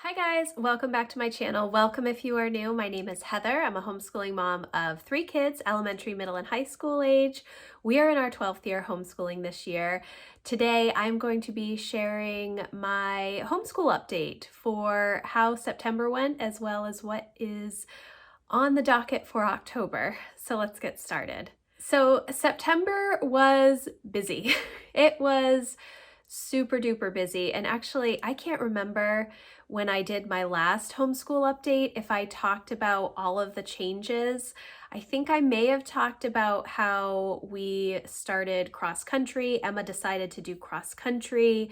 Hi guys, welcome back to my channel. Welcome if you are new. My name is Heather. I'm a homeschooling mom of 3 kids, elementary, middle, and high school age. We are in our 12th year homeschooling this year. Today I'm going to be sharing my homeschool update for how September went as well as what is on the docket for October. So let's get started. So September was busy. It was super duper busy. And actually, I can't remember when I did my last homeschool update if I talked about all of the changes. I think I may have talked about how we started cross country. Emma decided to do cross country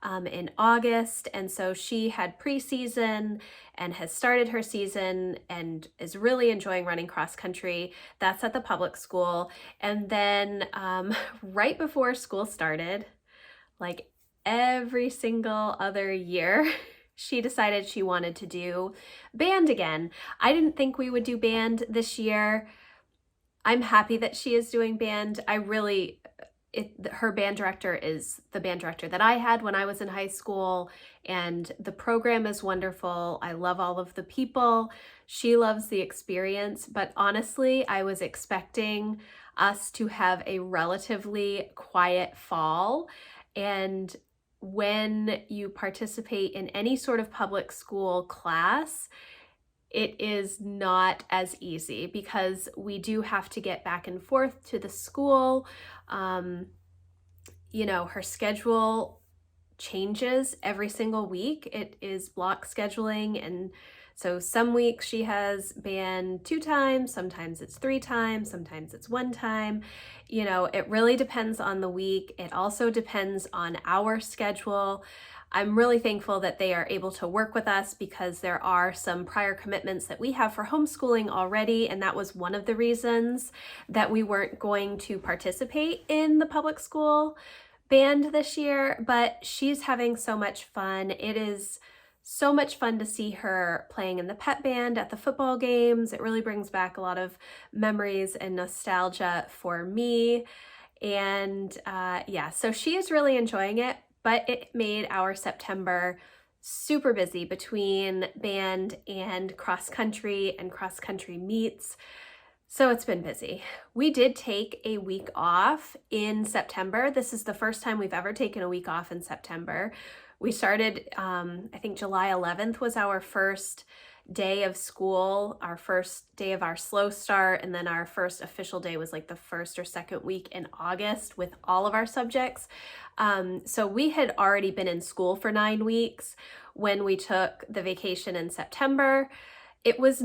in August, and so she had preseason and has started her season and is really enjoying running cross country. That's at the public school. And then right before school started, like every single other year, she decided she wanted to do band again. I didn't think we would do band this year. I'm happy that she is doing band. Her band director is the band director that I had when I was in high school, and the program is wonderful. I love all of the people. She loves the experience, but honestly, I was expecting us to have a relatively quiet fall. And when you participate in any sort of public school class, it is not as easy because we do have to get back and forth to the school. Her schedule changes every single week. It is block scheduling, and so some weeks she has band 2 times, sometimes it's 3 times, sometimes it's 1 time. It really depends on the week. It also depends on our schedule. I'm really thankful that they are able to work with us because there are some prior commitments that we have for homeschooling already, and that was one of the reasons that we weren't going to participate in the public school band this year, but she's having so much fun. It is so much fun to see her playing in the pep band at the football games. It really brings back a lot of memories and nostalgia for me. And so she is really enjoying it, but it made our September super busy between band and cross country meets. So it's been busy. We did take a week off in September. This is the first time we've ever taken a week off in September. We started, I think July 11th was our first day of school, our first day of our slow start, and then our first official day was like the first or second week in August with all of our subjects. So we had already been in school for 9 weeks when we took the vacation in September. It was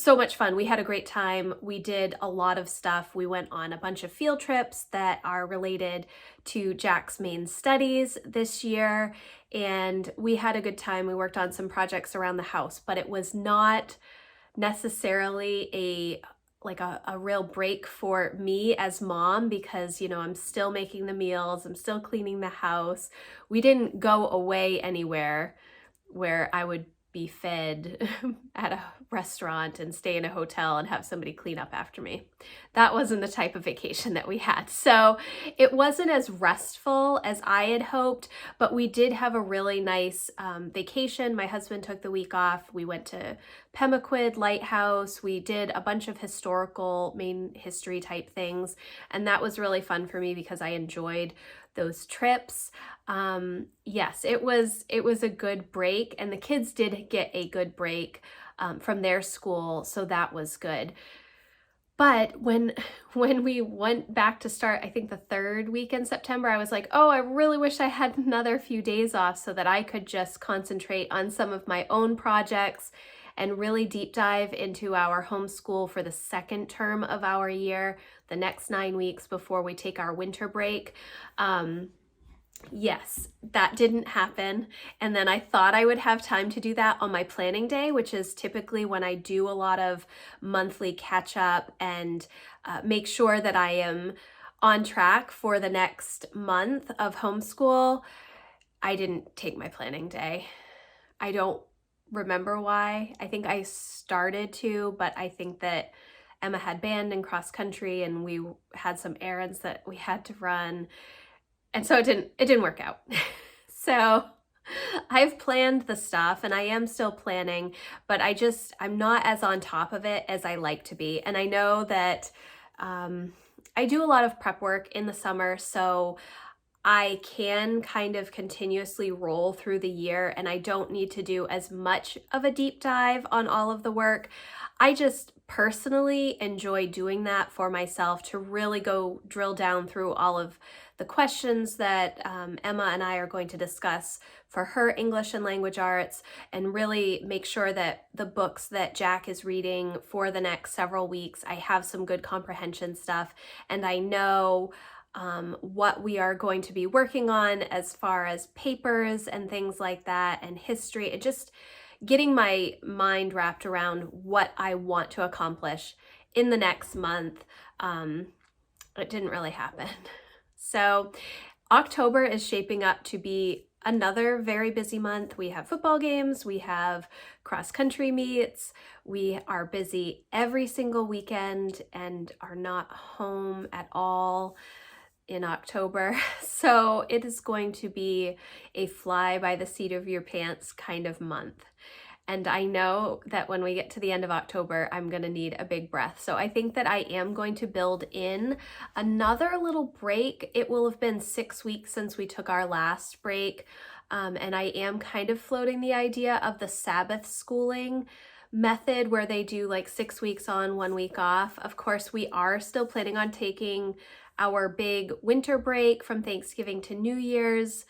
so much fun. We had a great time. We did a lot of stuff. We went on a bunch of field trips that are related to Jack's main studies this year, and we had a good time. We worked on some projects around the house, but it was not necessarily a real break for me as mom because, I'm still making the meals, I'm still cleaning the house. We didn't go away anywhere where I would be fed at a restaurant and stay in a hotel and have somebody clean up after me. That wasn't the type of vacation that we had. So it wasn't as restful as I had hoped, but we did have a really nice vacation. My husband took the week off. We went to Pemaquid Lighthouse. We did a bunch of historical main history type things, and that was really fun for me because I enjoyed those trips. Yes, it was a good break, and the kids did get a good break from their school, so that was good. But when we went back to start, I think the 3rd week in September, I was like, oh, I really wish I had another few days off so that I could just concentrate on some of my own projects and really deep dive into our homeschool for the 2nd term of our year, the next 9 weeks before we take our winter break. Yes, that didn't happen. And then I thought I would have time to do that on my planning day, which is typically when I do a lot of monthly catch up and make sure that I am on track for the next month of homeschool. I didn't take my planning day. I don't remember why. I think I started to, but I think that Emma had band and cross country and we had some errands that we had to run. And so it didn't work out. So I've planned the stuff and I am still planning, but I'm not as on top of it as I like to be. And I know that I do a lot of prep work in the summer, so I can kind of continuously roll through the year and I don't need to do as much of a deep dive on all of the work. I just personally enjoy doing that for myself to really go drill down through all of the questions that Emma and I are going to discuss for her English and language arts, and really make sure that the books that Jack is reading for the next several weeks, I have some good comprehension stuff and I know what we are going to be working on as far as papers and things like that, and history, and just getting my mind wrapped around what I want to accomplish in the next month. It didn't really happen. So October is shaping up to be another very busy month. We have football games, we have cross-country meets, we are busy every single weekend and are not home at all in October. So it is going to be a fly by the seat of your pants kind of month. And I know that when we get to the end of October, I'm going to need a big breath. So I think that I am going to build in another little break. It will have been 6 weeks since we took our last break. And I am kind of floating the idea of the Sabbath schooling method where they do like 6 weeks on, 1 week off. Of course, we are still planning on taking our big winter break from Thanksgiving to New Year's.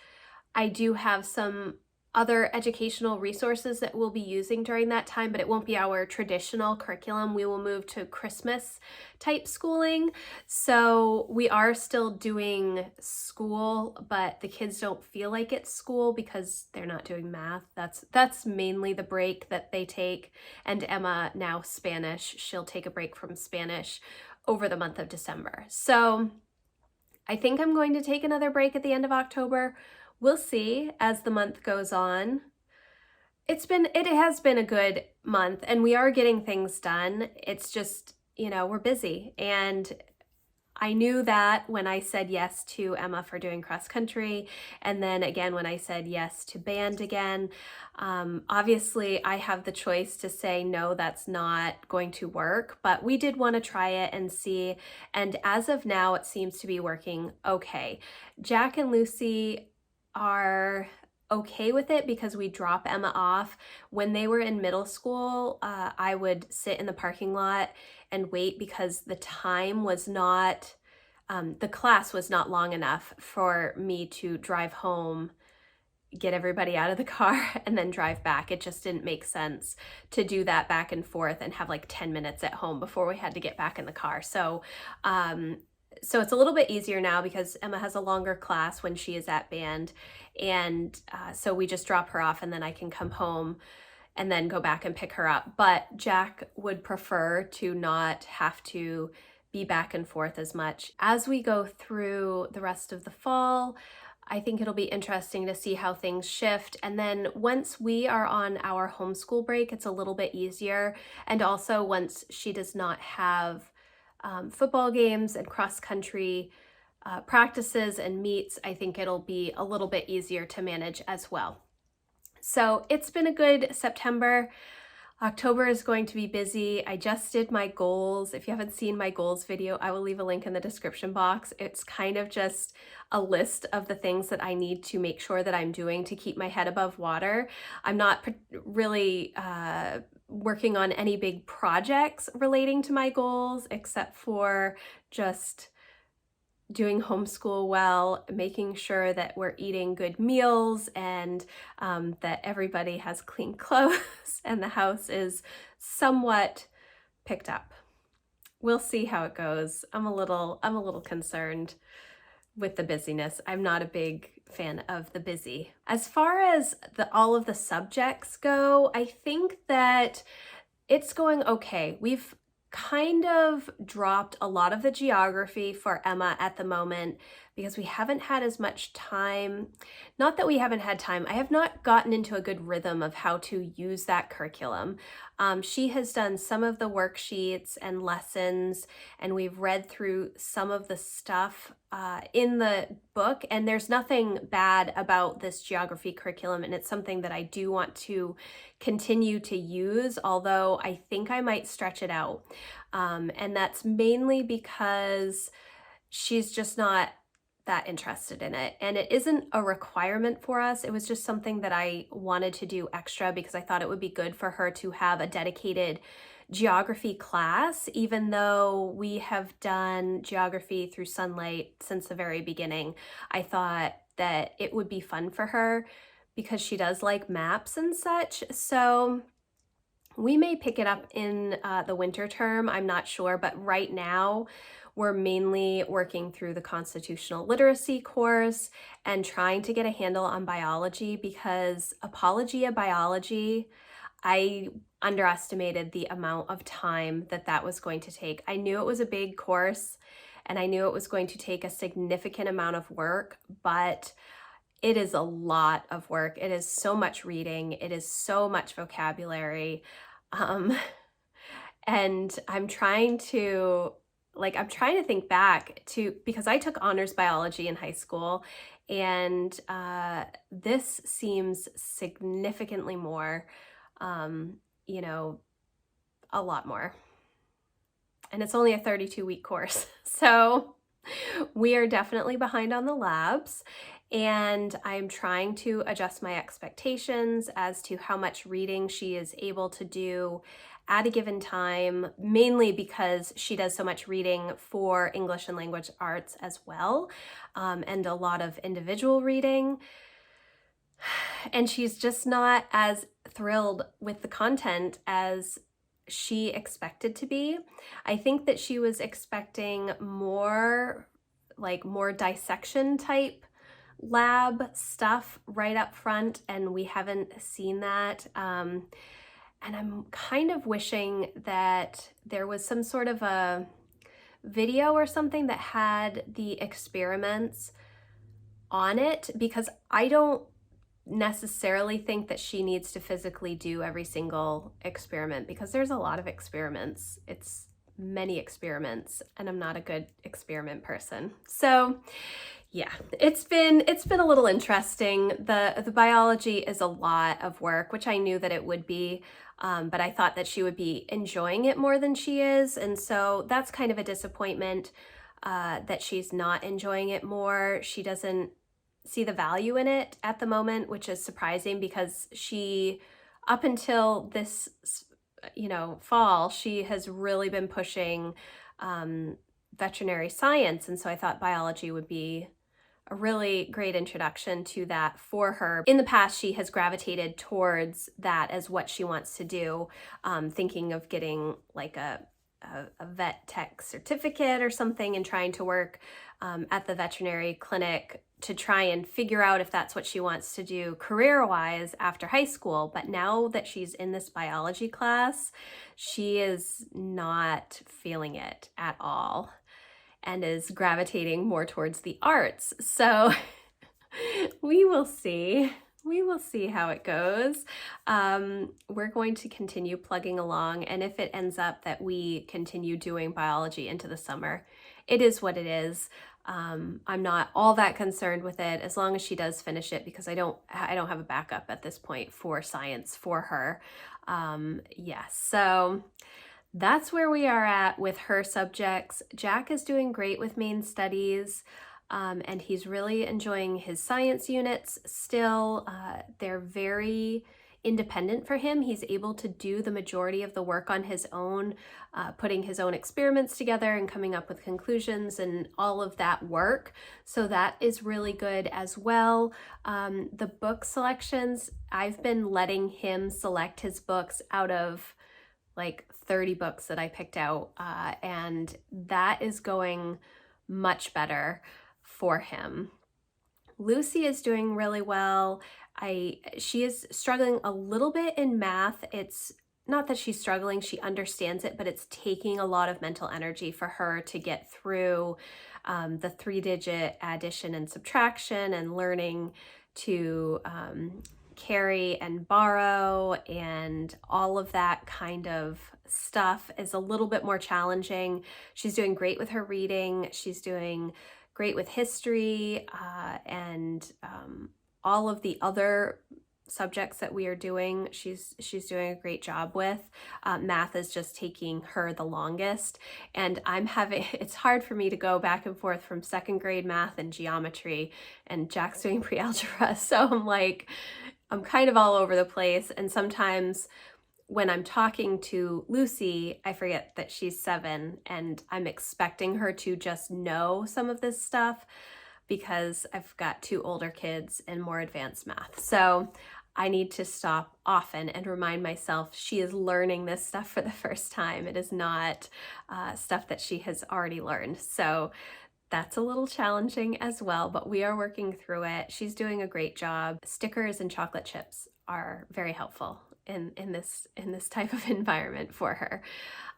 I do have some other educational resources that we'll be using during that time, but it won't be our traditional curriculum. We will move to Christmas type schooling. So we are still doing school, but the kids don't feel like it's school because they're not doing math. That's mainly the break that they take. And Emma, now Spanish, she'll take a break from Spanish over the month of December. So I think I'm going to take another break at the end of October. We'll see as the month goes on. It has been a good month and we are getting things done. It's just, we're busy, and I knew that when I said yes to Emma for doing cross country, and then again when I said yes to band again. Obviously I have the choice to say no, that's not going to work, but we did want to try it and see, and as of now it seems to be working okay. Jack and Lucy are okay with it because we drop Emma off. When they were in middle school, I would sit in the parking lot and wait because the time was not, the class was not long enough for me to drive home, get everybody out of the car, and then drive back. It just didn't make sense to do that back and forth and have like 10 minutes at home before we had to get back in the car. So it's a little bit easier now because Emma has a longer class when she is at band, and so we just drop her off and then I can come home and then go back and pick her up. But Jack would prefer to not have to be back and forth as much. As we go through the rest of the fall, I think it'll be interesting to see how things shift. And then once we are on our homeschool break, it's a little bit easier. And also once she does not have football games and cross-country practices and meets, I think it'll be a little bit easier to manage as well. So it's been a good September. October is going to be busy. I just did my goals. If you haven't seen my goals video, I will leave a link in the description box. It's kind of just a list of the things that I need to make sure that I'm doing to keep my head above water. I'm not really working on any big projects relating to my goals, except for just doing homeschool well, making sure that we're eating good meals, and that everybody has clean clothes and the house is somewhat picked up. We'll see how it goes. I'm a little concerned with the busyness. I'm not a big fan of the busy. As far as all of the subjects go, I think that it's going okay. We've kind of dropped a lot of the geography for Emma at the moment because we haven't had as much time. Not that we haven't had time, I have not gotten into a good rhythm of how to use that curriculum. She has done some of the worksheets and lessons, and we've read through some of the stuff in the book, and there's nothing bad about this geography curriculum, and it's something that I do want to continue to use, although I think I might stretch it out. And that's mainly because she's just not that interested in it. And it isn't a requirement for us. It was just something that I wanted to do extra because I thought it would be good for her to have a dedicated geography class, even though we have done geography through Sunlight since the very beginning. I thought that it would be fun for her because she does like maps and such. So we may pick it up in the winter term, I'm not sure, but right now we're mainly working through the constitutional literacy course and trying to get a handle on biology, because Apologia Biology, I underestimated the amount of time that that was going to take. I knew it was a big course and I knew it was going to take a significant amount of work, but it is a lot of work. It is so much reading. It is so much vocabulary. And I'm trying to think back to, because I took honors biology in high school, and this seems significantly more, you know, a lot more. And it's only a 32-week course. So we are definitely behind on the labs, and I'm trying to adjust my expectations as to how much reading she is able to do at a given time, mainly because she does so much reading for English and language arts as well, and a lot of individual reading. And she's just not as thrilled with the content as she expected to be. I think that she was expecting more dissection type lab stuff right up front, and we haven't seen that. And I'm kind of wishing that there was some sort of a video or something that had the experiments on it, because I don't necessarily think that she needs to physically do every single experiment, because there's a lot of experiments. It's many experiments, and I'm not a good experiment person. So yeah, it's been a little interesting. The biology is a lot of work, which I knew that it would be, but I thought that she would be enjoying it more than she is. And so that's kind of a disappointment, that she's not enjoying it more. She doesn't see the value in it at the moment, which is surprising, because she, up until this, fall, she has really been pushing veterinary science. And so I thought biology would be a really great introduction to that for her. In the past, she has gravitated towards that as what she wants to do, thinking of getting like a vet tech certificate or something, and trying to work at the veterinary clinic to try and figure out if that's what she wants to do career-wise after high school. But now that she's in this biology class, she is not feeling it at all and is gravitating more towards the arts. So we will see. We will see how it goes. We're going to continue plugging along, and if it ends up that we continue doing biology into the summer, it is what it is. I'm not all that concerned with it, as long as she does finish it, because I don't have a backup at this point for science for her. Yes, so that's where we are at with her subjects. Jack is doing great with main studies, and he's really enjoying his science units still. They're very independent for him. He's able to do the majority of the work on his own, putting his own experiments together and coming up with conclusions and all of that work. So that is really good as well. The book selections, I've been letting him select his books out of like 30 books that I picked out, and that is going much better for him. Lucy is doing really well. She is struggling a little bit in math. It's not that she's struggling, she understands it, but it's taking a lot of mental energy for her to get through the 3-digit addition and subtraction and learning to carry and borrow, and all of that kind of stuff is a little bit more challenging. She's doing great with her reading. She's doing great with history and all of the other subjects that we are doing. She's doing a great job with. Math is just taking her the longest, and it's hard for me to go back and forth from 2nd grade math and geometry, and Jack's doing pre-algebra, so I'm kind of all over the place. And sometimes when I'm talking to Lucy, I forget that she's 7 and I'm expecting her to just know some of this stuff because I've got 2 older kids and more advanced math. So I need to stop often and remind myself she is learning this stuff for the first time. It is not stuff that she has already learned. So that's a little challenging as well, but we are working through it. She's doing a great job. Stickers and chocolate chips are very helpful in this type of environment for her.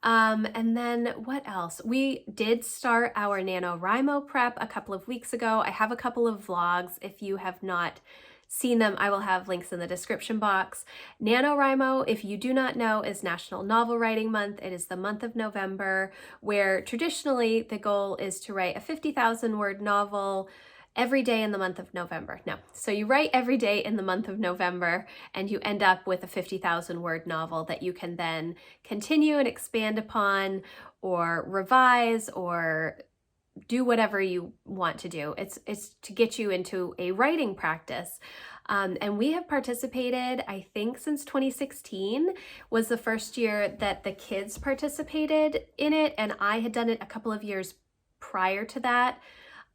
And then what else? We did start our NaNoWriMo prep a couple of weeks ago. I have a couple of vlogs. If you have not seen them, I will have links in the description box. NaNoWriMo, if you do not know, is National Novel Writing Month. It is the month of November, where traditionally the goal is to write a 50,000 word novel every day in the month of November. No, so you write every day in the month of November and you end up with a 50,000 word novel that you can then continue and expand upon or revise or do whatever you want to do. It's to get you into a writing practice. And we have participated, I think since 2016 was the first year that the kids participated in it. And I had done it a couple of years prior to that.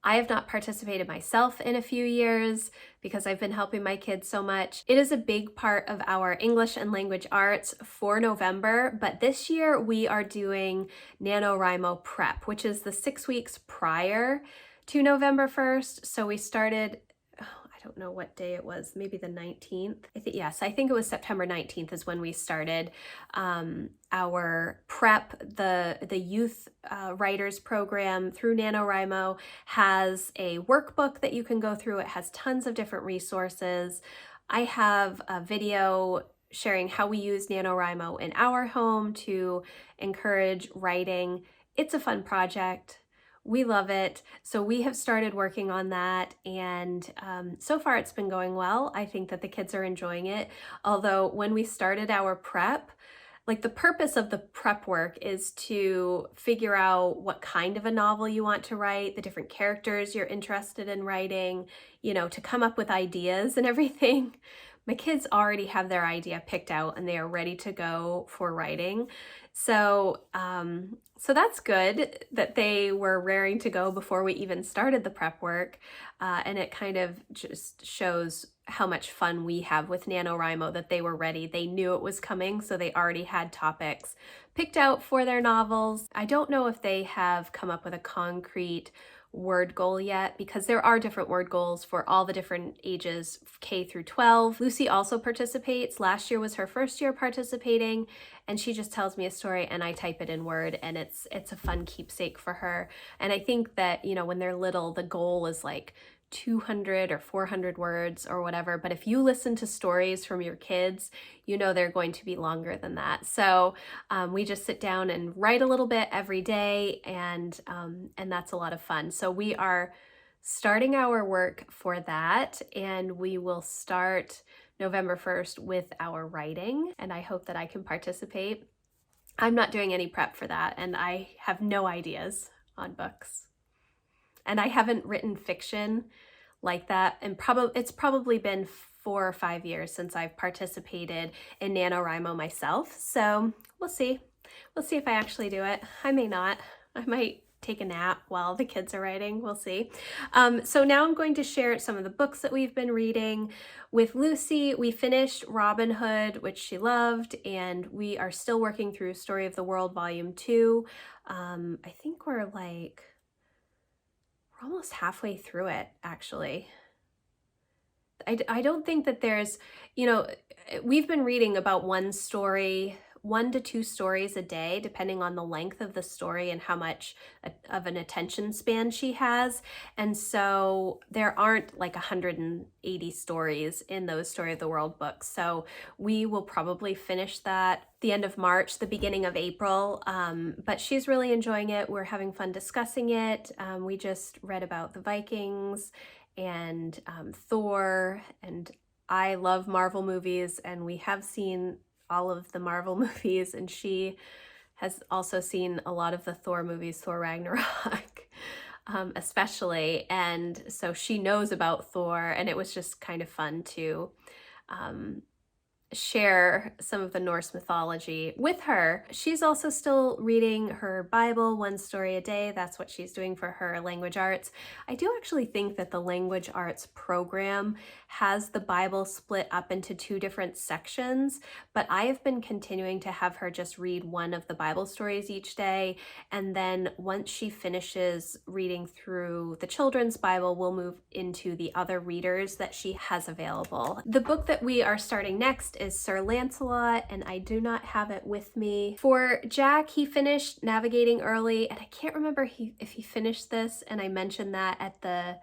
I have not participated myself in a few years because I've been helping my kids so much. It is a big part of our English and language arts for November, but this year we are doing NaNoWriMo Prep, which is the 6 weeks prior to November 1st. So we started, I don't know what day it was, maybe the 19th. I think it was September 19th is when we started our prep. The youth writers program through NaNoWriMo has a workbook that you can go through. It has tons of different resources. I have a video sharing how we use NaNoWriMo in our home to encourage writing. It's a fun project. We love it. So we have started working on that, and so far it's been going well. I think that the kids are enjoying it. Although when we started our prep, like the purpose of the prep work is to figure out what kind of a novel you want to write, the different characters you're interested in writing, to come up with ideas and everything. My kids already have their idea picked out and they are ready to go for writing. So that's good that they were raring to go before we even started the prep work. And it kind of just shows how much fun we have with NaNoWriMo, that they were ready. They knew it was coming, so they already had topics picked out for their novels. I don't know if they have come up with a concrete word goal yet, because there are different word goals for all the different ages, K through 12. Lucy also participates. Last year was her first year participating, and she just tells me a story and I type it in Word, and it's a fun keepsake for her. And I think that, when they're little, the goal is like 200 or 400 words or whatever, but if you listen to stories from your kids, they're going to be longer than that. So we just sit down and write a little bit every day, and that's a lot of fun. So we are starting our work for that, and we will start November 1st with our writing, and I hope that I can participate. I'm not doing any prep for that, and I have no ideas on books. And I haven't written fiction like that, and it's probably been 4 or 5 years since I've participated in NaNoWriMo myself. So we'll see. We'll see if I actually do it. I may not. I might take a nap while the kids are writing. We'll see. So now I'm going to share some of the books that we've been reading. With Lucy, we finished Robin Hood, which she loved, and we are still working through Story of the World Volume 2. I think we're almost halfway through it, actually. I don't think that there's, we've been reading about one story 1 to 2 stories a day, depending on the length of the story and how much of an attention span she has. And so there aren't like 180 stories in those Story of the World books. So we will probably finish that the end of March, the beginning of April. But she's really enjoying it. We're having fun discussing it. We just read about the Vikings and Thor, and I love Marvel movies, and we have seen all of the Marvel movies, and she has also seen a lot of the Thor movies, Thor Ragnarok, especially, and so she knows about Thor, and it was just kind of fun to share some of the Norse mythology with her. She's also still reading her Bible 1 story a day. That's what she's doing for her language arts. I do actually think that the language arts program has the Bible split up into 2 different sections, but I have been continuing to have her just read 1 of the Bible stories each day, and then once she finishes reading through the children's Bible, we'll move into the other readers that she has available. The book that we are starting next is Sir Lancelot, and I do not have it with me. For Jack, he finished Navigating Early, and I can't remember if he finished this, and I mentioned that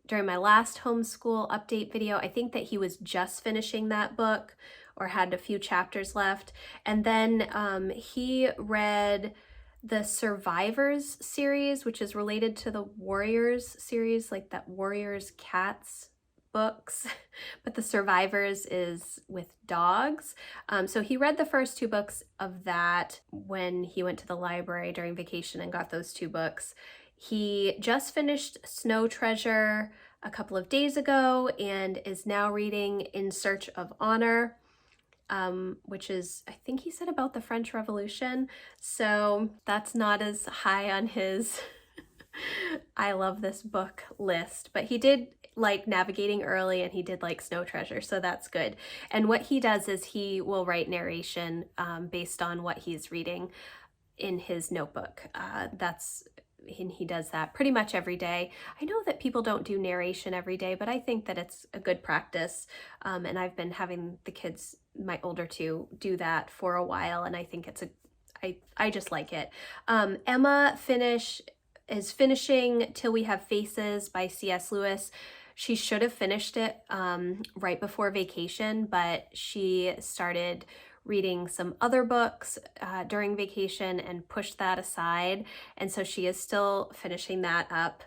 during my last homeschool update video. I think that he was just finishing that book or had a few chapters left. And then he read the Survivors series, which is related to the Warriors series, like that Warriors Cats books, but the Survivors is with dogs. So he read the first 2 books of that when he went to the library during vacation and got those 2 books. He just finished Snow Treasure a couple of days ago and is now reading In Search of Honor, which is, I think he said, about the French Revolution. So that's not as high on his I love this book list, but he did like Navigating Early and he did like Snow Treasure, so that's good. And what he does is he will write narration based on what he's reading in his notebook. And he does that pretty much every day. I know that people don't do narration every day, but I think that it's a good practice. And I've been having the kids, my older 2, do that for a while, and I think I just like it. Emma is finishing Till We Have Faces by C.S. Lewis. She should have finished it right before vacation, but she started reading some other books during vacation and pushed that aside. And so she is still finishing that up.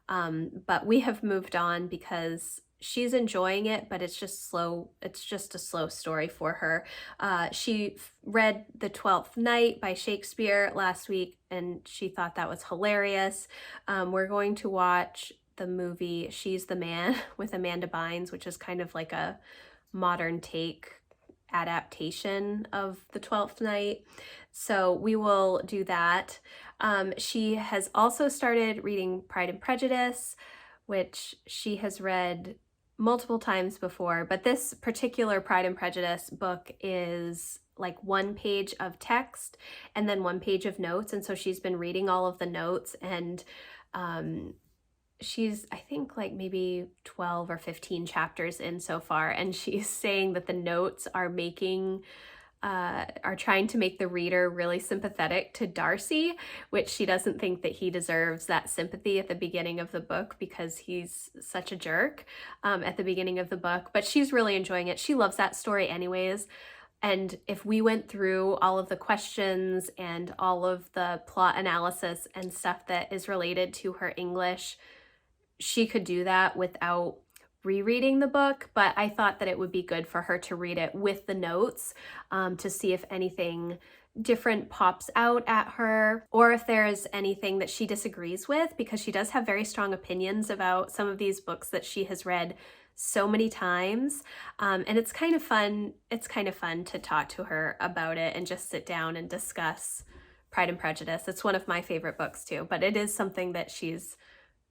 But we have moved on because she's enjoying it, but it's just slow. It's just a slow story for her. She read The Twelfth Night by Shakespeare last week, and she thought that was hilarious. We're going to watch the movie She's the Man with Amanda Bynes, which is kind of like a modern take adaptation of The Twelfth Night. So we will do that. She has also started reading Pride and Prejudice, which she has read multiple times before, but this particular Pride and Prejudice book is like 1 page of text and then 1 page of notes, and so she's been reading all of the notes, and she's, I think, like maybe 12 or 15 chapters in so far, and she's saying that the notes are trying to make the reader really sympathetic to Darcy, which she doesn't think that he deserves that sympathy at the beginning of the book because he's such a jerk at the beginning of the book. But she's really enjoying it. She loves that story anyways. And if we went through all of the questions and all of the plot analysis and stuff that is related to her English, she could do that without rereading the book, but I thought that it would be good for her to read it with the notes to see if anything different pops out at her, or if there's anything that she disagrees with, because she does have very strong opinions about some of these books that she has read so many times. And it's kind of fun. It's kind of fun to talk to her about it and just sit down and discuss Pride and Prejudice. It's one of my favorite books too, but it is something that she's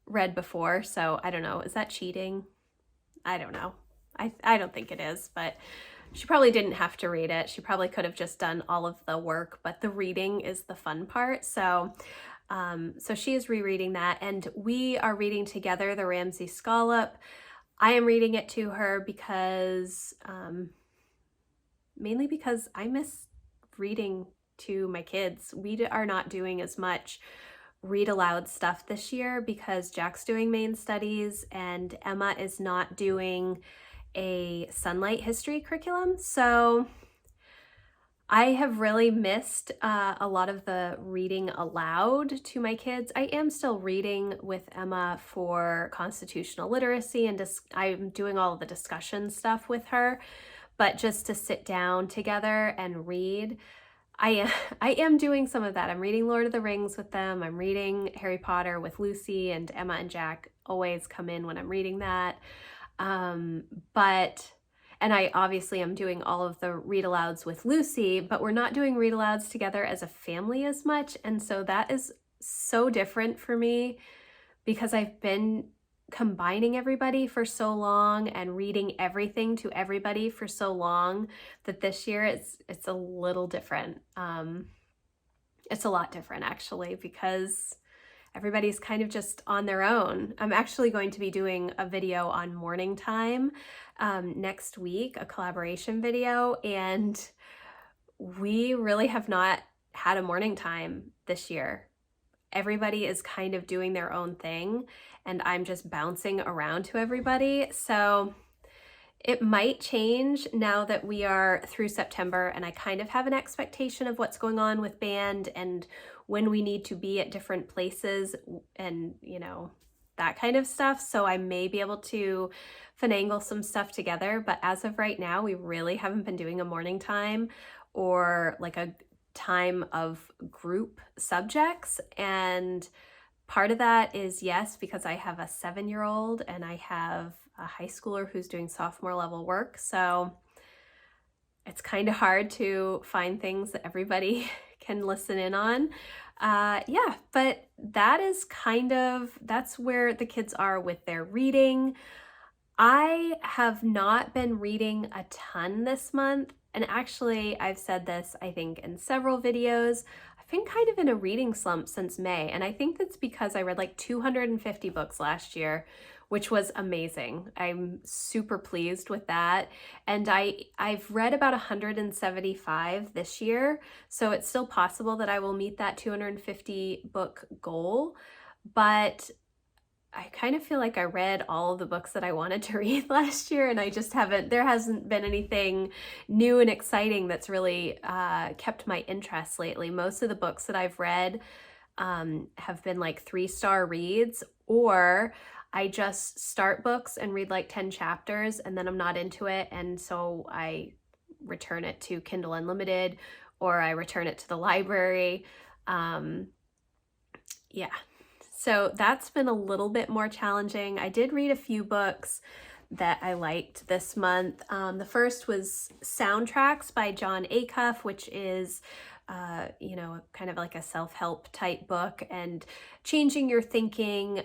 read before, so I don't know. Is that cheating? I don't know. I don't think it is, but she probably didn't have to read it. She probably could have just done all of the work, but the reading is the fun part. So she is rereading that, and we are reading together the Ramsay Scallop. I am reading it to her because, mainly because I miss reading to my kids. We are not doing as much read aloud stuff this year because Jack's doing main studies and Emma is not doing a Sunlight history curriculum. So I have really missed a lot of the reading aloud to my kids. I am still reading with Emma for constitutional literacy and I'm doing all of the discussion stuff with her, but just to sit down together and read, I am doing some of that. I'm reading Lord of the Rings with them. I'm reading Harry Potter with Lucy, and Emma and Jack always come in when I'm reading that. And I obviously am doing all of the read alouds with Lucy, but we're not doing read alouds together as a family as much. And so that is so different for me because I've been combining everybody for so long and reading everything to everybody for so long that this year it's a little different. It's a lot different actually because everybody's kind of just on their own. I'm actually going to be doing a video on morning time next week, a collaboration video, and we really have not had a morning time this year. Everybody is kind of doing their own thing and I'm just bouncing around to everybody. So it might change now that we are through September and I kind of have an expectation of what's going on with band and when we need to be at different places and, you know, that kind of stuff. So I may be able to finagle some stuff together, but as of right now, we really haven't been doing a morning time or like a time of group subjects. And part of that is, yes, because I have a 7-year-old and I have a high schooler who's doing sophomore level work. So it's kind of hard to find things that everybody can listen in on. Yeah, but that is that's where the kids are with their reading. I have not been reading a ton this month. And actually, I've said this, I think, in several videos. I've been kind of in a reading slump since May. And I think that's because I read like 250 books last year, which was amazing. I'm super pleased with that. And I've read about 175 this year. So it's still possible that I will meet that 250 book goal. But I kind of feel like I read all of the books that I wanted to read last year and there hasn't been anything new and exciting that's really kept my interest lately. Most of the books that I've read have been like 3-star reads, or I just start books and read like 10 chapters and then I'm not into it. And so I return it to Kindle Unlimited or I return it to the library. Yeah. So that's been a little bit more challenging. I did read a few books that I liked this month. The first was Soundtracks by John Acuff, which is, you know, kind of like a self-help type book and changing your thinking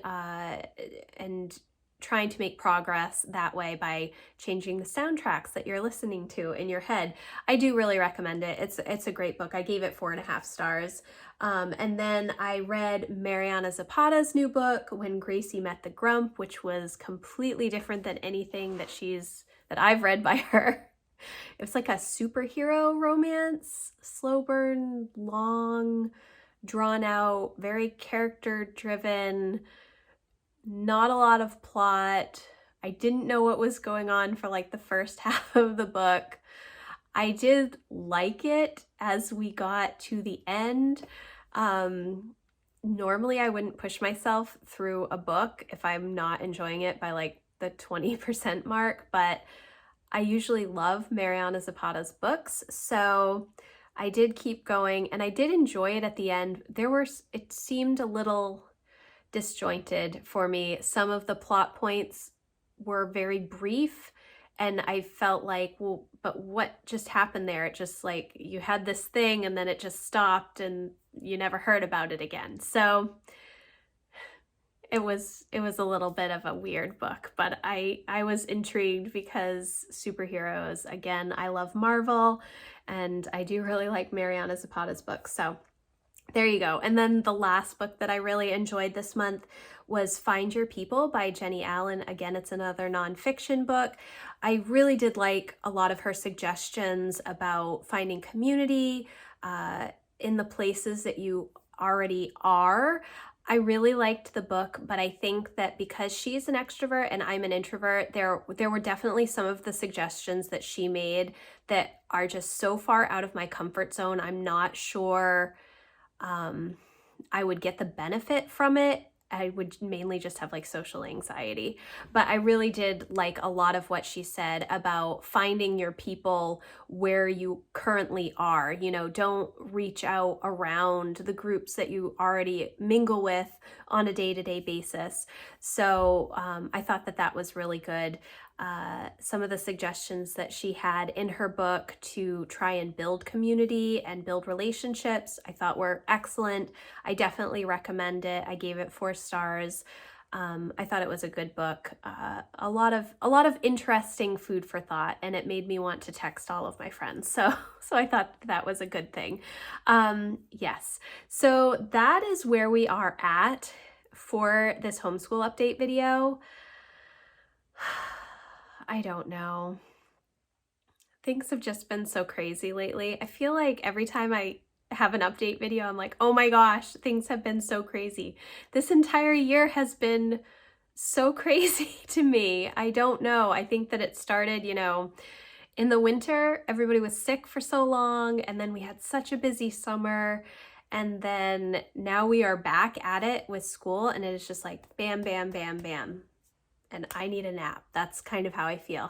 and trying to make progress that way by changing the soundtracks that you're listening to in your head. I do really recommend it. It's a great book. I gave it 4.5 stars. And then I read Mariana Zapata's new book, When Gracie Met the Grump, which was completely different than anything that I've read by her. It was like a superhero romance, slow burn, long, drawn out, very character driven, not a lot of plot. I didn't know what was going on for like the first half of the book. I did like it as we got to the end. Normally I wouldn't push myself through a book if I'm not enjoying it by like the 20% mark, but I usually love Mariana Zapata's books, so I did keep going and I did enjoy it at the end. It seemed a little disjointed for me. Some of the plot points were very brief and I felt like, well, but what just happened there? It just like you had this thing and then it just stopped and you never heard about it again. So it was a little bit of a weird book, but I was intrigued because superheroes, again, I love Marvel and I do really like Mariana Zapata's books. So There you go. And then the last book that I really enjoyed this month was Find Your People by Jenny Allen. Again, it's another nonfiction book. I really did like a lot of her suggestions about finding community in the places that you already are. I really liked the book, but I think that because she's an extrovert and I'm an introvert, there were definitely some of the suggestions that she made that are just so far out of my comfort zone. I'm not sure I would get the benefit from it. I would mainly just have like social anxiety. But I really did like a lot of what she said about finding your people where you currently are. You know, don't reach out around the groups that you already mingle with on a day-to-day basis. So I thought that that was really good. Some of the suggestions that she had in her book to try and build community and build relationships, I thought were excellent. I definitely recommend it. I gave it 4 stars. I thought it was a good book. A lot of interesting food for thought, and it made me want to text all of my friends. So I thought that was a good thing. Yes. So that is where we are at for this homeschool update video. I don't know. Things have just been so crazy lately. I feel like every time I have an update video, I'm like, oh my gosh, things have been so crazy. This entire year has been so crazy to me. I don't know. I think that it started, you know, in the winter, everybody was sick for so long, and then we had such a busy summer. And then now we are back at it with school, and it is just like bam, bam, bam, bam. And I need a nap. That's kind of how I feel.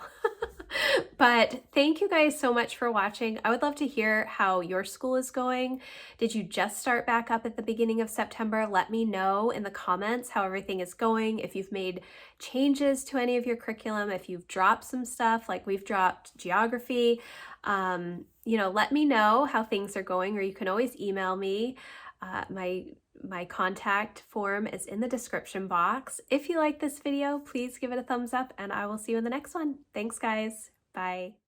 But thank you guys so much for watching. I would love to hear how your school is going. Did you just start back up at the beginning of September? Let me know in the comments how everything is going. If you've made changes to any of your curriculum, if you've dropped some stuff, like we've dropped geography, you know, let me know how things are going, or you can always email me. My contact form is in the description box. If you like this video, please give it a thumbs up, and I will see you in the next one. Thanks, guys. Bye.